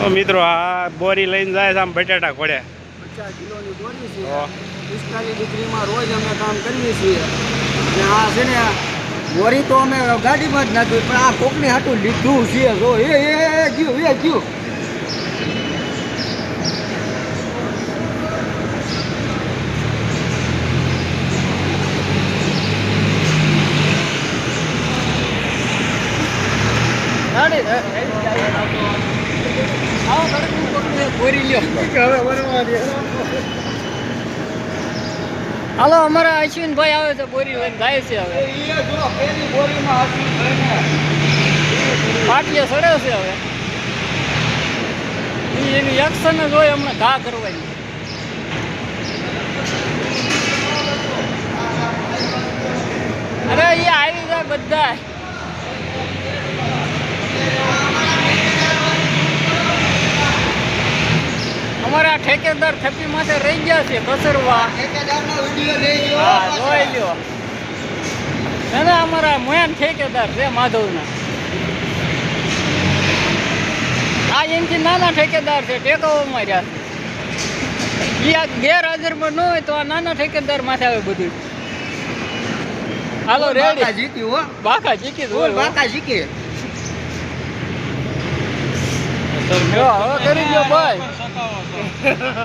તો મિત્રો આ બોરી લઈને જાય છે આમ બટાટા ઘોડે 50 કિલોની બોરી છે 45 ડિગ્રીમાં રોજ અમે કામ કરીએ છીએ અને આ છે ને બોરી તો અમે ગાડીમાં જ નાખી પણ આ કોકની હાટું લીધું છે જો ગયું હાલો અમારા અશ્વિનભાઈ આવે છે બોરી લઈને જાય છે હવે પાટીએ સડે છે હવે એની એક્શન જ હોય હમણાં ઘા કરવાની અરે એ આવી જાય બધા અમારા ઠેકેદાર થપ્પી માથે રહી ગયા છે કસરવા હા જોઈ લ્યો ના અમારા મોયાન ઠેકેદાર છે માધવના આ એમથી નાના ઠેકેદાર છે ટેકાઓમાં રહ્યા છે એ આ ગેરહાજરમાં ન હોય તો આ નાના ઠેકેદાર માથે આવે બધું હાલો રેડી જીતી હો બાકા જીકી બાકા જીકી હવે કરી દો ભાઈ